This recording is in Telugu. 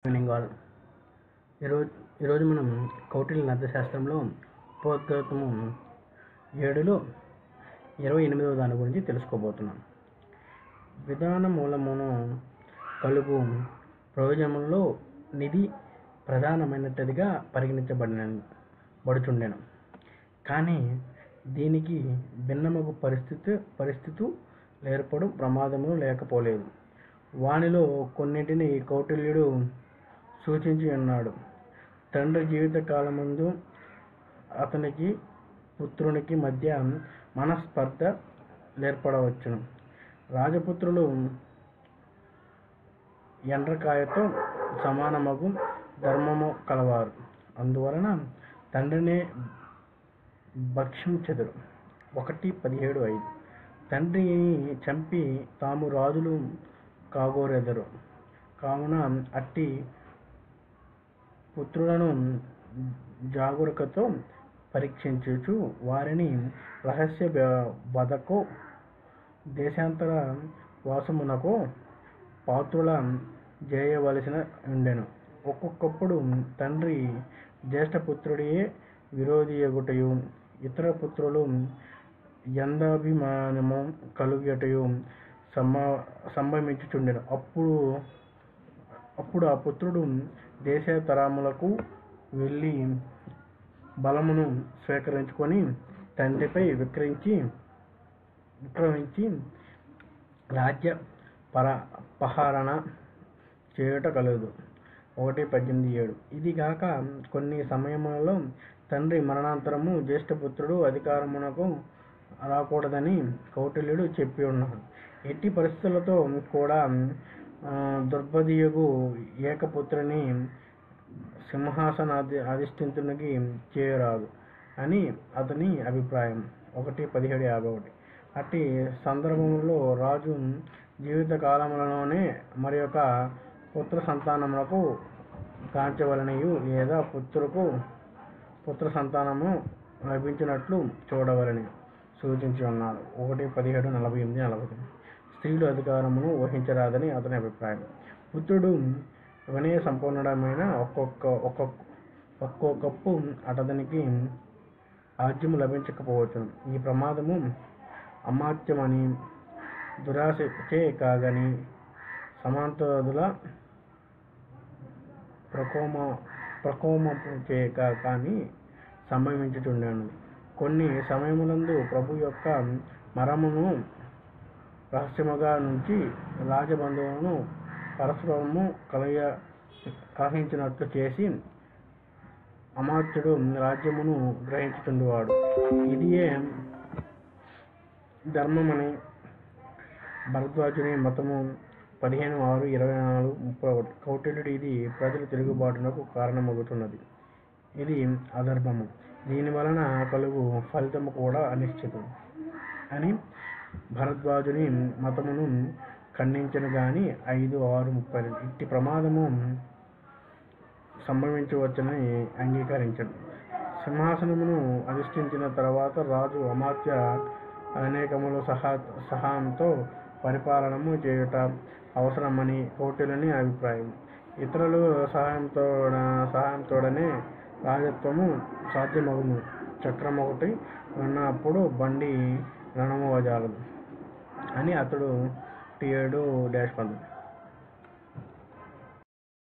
Evening all. ఈరోజు మనం కౌటిల్య అర్థశాస్త్రంలో ఉపోద్ఘాతము 7లో 28వ దాని గురించి తెలుసుకోబోతున్నాం. విధాన మూలమును కలుగు ప్రయోజనములలో నిధి ప్రధానమైనదిగా పరిగణించబడుచుండెను. కానీ దీనికి భిన్నమగు పరిస్థితు ఏర్పడు ప్రమాదములు లేకపోలేదు. వానిలో కొన్నింటిని కౌటిల్యుడు సూచించి ఉన్నాడు. తండ్రి జీవిత కాలమందు అతనికి పుత్రునికి మధ్య మనస్పర్ధ ఏర్పడవచ్చును. రాజపుత్రులు ఎండ్రకాయతో సమానమగు ధర్మము కలవారు. అందువలన తండ్రినే భక్షించెదరు. 1:17-5. తండ్రిని చంపి తాము రాజులు కాగోరెదరు. కావున అట్టి పుత్రులను జాగరూకతతో పరీక్షించుచు వారిని రహస్య వధకో దేశాంతర వాసమునకో పాత్రుల చేయవలసిన ఉండెను. ఒక్కొక్కప్పుడు తండ్రి జ్యేష్ఠపుత్రుడియే విరోధియగుటయు ఇతర పుత్రులు యందాభిమానము కలుగుటయు సంభవించుచుండెను. అప్పుడు ఆ పుత్రుడు దేశాంతరములకు వెళ్ళి బలమును స్వీకరించుకొని తండ్రిపై విక్రమించి రాజ్య పహరణ చేయుట కలదు. 1:18-7. ఇది గాక కొన్ని సమయములలో తండ్రి మరణానంతరము జ్యేష్ఠపుత్రుడు అధికారమునకు రాకూడదని కౌటిల్యుడు చెప్పి ఉన్నాడు. ఎట్టి పరిస్థితులతో కూడా దుర్బుద్ధియగు ఏకపుత్రుని సింహాసనాధిష్ఠితునికి చేయరాదు అని అతని అభిప్రాయం. 1:17-51. అట్టి సందర్భములలో రాజు జీవిత కాలములోనే మరియొక పుత్ర సంతానమునకు గాంచవలెననియు లేదా పుత్ర సంతానము లభించినట్లు చూడవలెని సూచించి ఉన్నాడు. 1:17-48. స్త్రీలు అధికారమును వహించరాదని అతని అభిప్రాయం. పుత్రుడు వినయ సంపన్నుడమైన ఒక్కొక్కప్పు అతనికి రాజ్యము లభించకపోవచ్చును. ఈ ప్రమాదము అమాత్యమని దురాశచే కాగని సమాంతరుల ప్రకోపముచే కాని సంభవించుచుండెను. కొన్ని సమయములందు ప్రభు యొక్క మరణమును రహస్యముగా నుంచి రాజబంధువులను పరస్పరము కలహించినట్లు చేసి అమాత్యుడు రాజ్యమును గ్రహించుచుండువాడు. ఇదియే ధర్మమని భరద్వాజుని మతము. 15:6-24-31. కౌటిల్యుడు ఇది ప్రజల తిరుగుబాటునకు కారణమగుతున్నది. ఇది అధర్మము. దీని వలన కలుగు ఫలితము కూడా అనిశ్చితం అని భరద్వాజుని మతమును ఖండించను గాని 5:6-32. ఇట్టి ప్రమాదము సంభవించవచ్చునని అంగీకరించను. సింహాసనమును అధిష్ఠించిన తర్వాత రాజు అమాత్య అనేకముల సహాయంతో పరిపాలనము చేయుట అవసరమని కౌటిల్యుని అభిప్రాయం. ఇతరుల సహాయంతోడనే రాజత్వము సాధ్యమగును. చక్రమొకటి ఉన్నప్పుడు బండి నడమజాలదు అని అతడు 7-19.